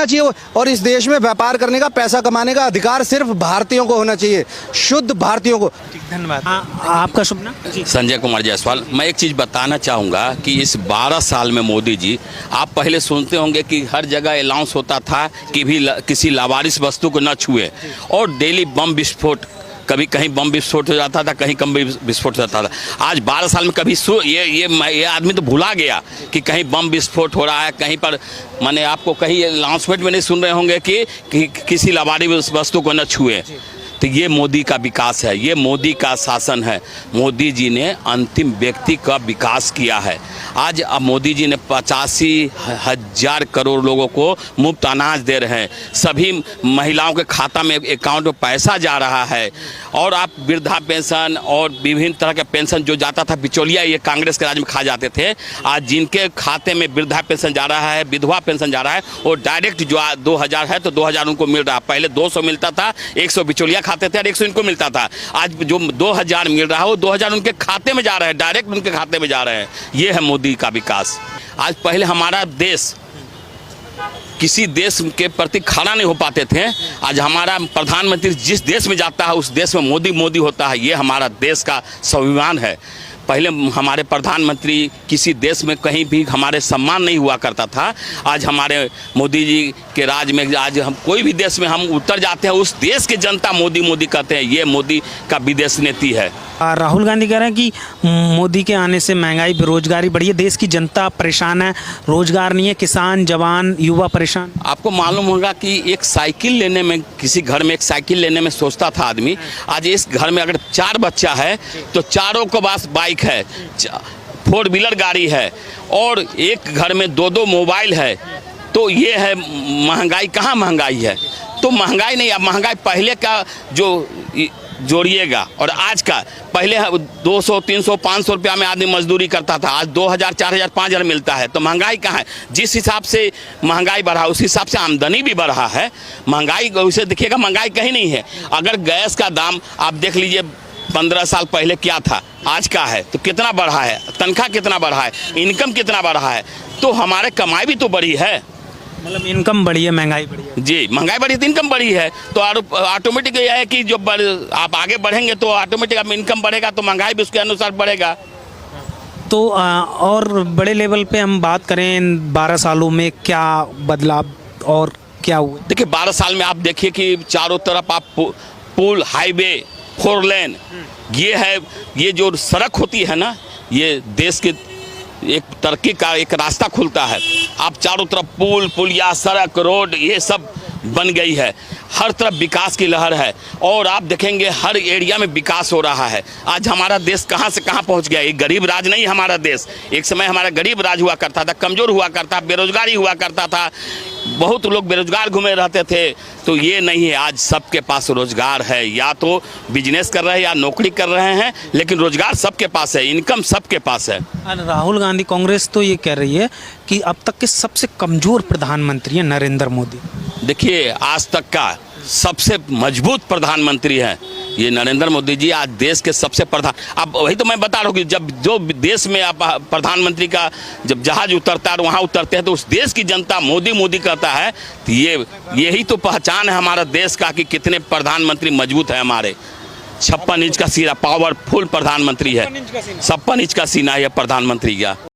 चाहिए और इस देश में व्यापार करने का, पैसा कमाने का अधिकार सिर्फ भारतीयों को होना चाहिए, शुद्ध भारतीयों को। धन्यवाद। आपका शुभ नाम? जी, संजय कुमार जायसवाल। मैं एक चीज़ बताना चाहूँगा कि इस 12 साल में मोदी जी, आप पहले सुनते होंगे कि हर जगह अनाउंस होता था कि भी किसी लावारिस वस्तु को न छुए, और डेली बम विस्फोट, कभी कहीं बम विस्फोट हो जाता था, कहीं कम विस्फोट हो जाता था। आज 12 साल में कभी ये आदमी तो भुला गया कि कहीं बम विस्फोट हो रहा है कहीं पर। माने आपको कहीं अनाउंसमेंट में नहीं सुन रहे होंगे कि किसी लावारिस वस्तु को न छुए। तो ये मोदी का विकास है, ये मोदी का शासन है। मोदी जी ने अंतिम व्यक्ति का विकास किया है। आज अब मोदी जी ने 85,000 करोड़ लोगों को मुफ्त अनाज दे रहे हैं, सभी महिलाओं के खाता में अकाउंट में पैसा जा रहा है। और आप वृद्धा पेंशन और विभिन्न तरह के पेंशन जो जाता था बिचौलिया, ये कांग्रेस के राज में खा जाते थे, आज जिनके खाते में वृद्धा पेंशन जा रहा है, विधवा पेंशन जा रहा है, और डायरेक्ट जो 2000 है तो 2000 उनको मिल रहा है। पहले 200 मिलता था, 100 बिचौलिया खाते थे और 100 इनको मिलता था। आज जो 2000 मिल रहा है वो 2000 उनके खाते में जा रहे हैं, डायरेक्ट उनके खाते में जा रहे हैं। ये है मोदी का विकास। आज पहले हमारा देश किसी देश के प्रति खड़ा नहीं हो पाते थे, आज हमारा प्रधानमंत्री जिस देश में जाता है उस देश में मोदी मोदी होता है। ये हमारा देश का स्वाभिमान है। पहले हमारे प्रधानमंत्री किसी देश में कहीं भी हमारे सम्मान नहीं हुआ करता था। आज हमारे मोदी जी के राज में आज हम कोई भी देश में हम उतर जाते हैं, उस देश की जनता मोदी मोदी कहते हैं। ये मोदी का विदेश नीति है। राहुल गांधी कह रहे हैं कि मोदी के आने से महंगाई, बेरोजगारी बढ़ी है, देश की जनता परेशान है, रोजगार नहीं है, किसान, जवान, युवा परेशान। आपको मालूम होगा कि एक साइकिल लेने में, किसी घर में एक साइकिल लेने में सोचता था आदमी, आज इस घर में अगर 4 बच्चा है तो चारों के पास बाइक है, 4 व्हीलर गाड़ी है, और एक घर में 2-2 मोबाइल है। तो ये है महंगाई। कहाँ महंगाई है? तो महंगाई नहीं। अब महंगाई पहले का जो जोड़िएगा और आज का, पहले 200, 300, 500 रुपया में आदमी मजदूरी करता था, आज 2000, 4000, 5000 मिलता है। तो महंगाई कहाँ है? जिस हिसाब से महंगाई बढ़ा उस हिसाब से आमदनी भी बढ़ा है। महंगाई उसे देखिएगा, महंगाई कहीं नहीं है। अगर गैस का दाम आप देख लीजिए 15 साल पहले क्या था, आज का है तो कितना बढ़ा है, तनख्वाह कितना बढ़ा है, इनकम कितना बढ़ा है। तो हमारे कमाई भी तो बढ़ी है, मतलब इनकम बढ़ी है, महंगाई बढ़ी है। जी, महंगाई बढ़ी तो इनकम बढ़ी है। तो ऑटोमेटिक यह है कि जो आप आगे बढ़ेंगे तो ऑटोमेटिक आप इनकम बढ़ेगा तो महंगाई भी उसके अनुसार बढ़ेगा। तो और बड़े लेवल पे हम बात करें 12 सालों में क्या बदलाव और क्या हुआ? देखिए 12 साल में आप देखिए कि चारों तरफ आप पुल, हाईवे, 4 लेन, ये है, ये जो सड़क होती है ना, ये देश के एक तरक्की का एक रास्ता खुलता है। आप चारों तरफ पुल, पुलिया, सड़क, रोड, ये सब बन गई है। हर तरफ विकास की लहर है और आप देखेंगे हर एरिया में विकास हो रहा है। आज हमारा देश कहाँ से कहाँ पहुँच गया। एक गरीब राज नहीं हमारा देश। एक समय हमारा गरीब राज हुआ करता था, कमज़ोर हुआ करता, बेरोजगारी हुआ करता था, बहुत लोग बेरोजगार घूमे रहते थे। तो ये नहीं है, आज सबके पास रोजगार है। या तो बिजनेस कर रहे हैं या नौकरी कर रहे हैं, लेकिन रोजगार सबके पास है, इनकम सबके पास है। राहुल गांधी, कांग्रेस तो ये कह रही है कि अब तक के सबसे कमज़ोर प्रधानमंत्री हैं नरेंद्र मोदी। देखिए आज तक का सबसे मजबूत प्रधानमंत्री है ये नरेंद्र मोदी जी। आज देश के सबसे अब वही तो मैं बता रहा हूँ कि जब जो देश में आप प्रधानमंत्री का जब जहाज उतरता है वहाँ उतरते हैं तो उस देश की जनता मोदी मोदी कहता है। तो यही तो पहचान है हमारा देश का कि कितने प्रधानमंत्री मजबूत है हमारे। 56 इंच का सीना, पावरफुल प्रधानमंत्री है। 56 इंच का सीना है प्रधानमंत्री का।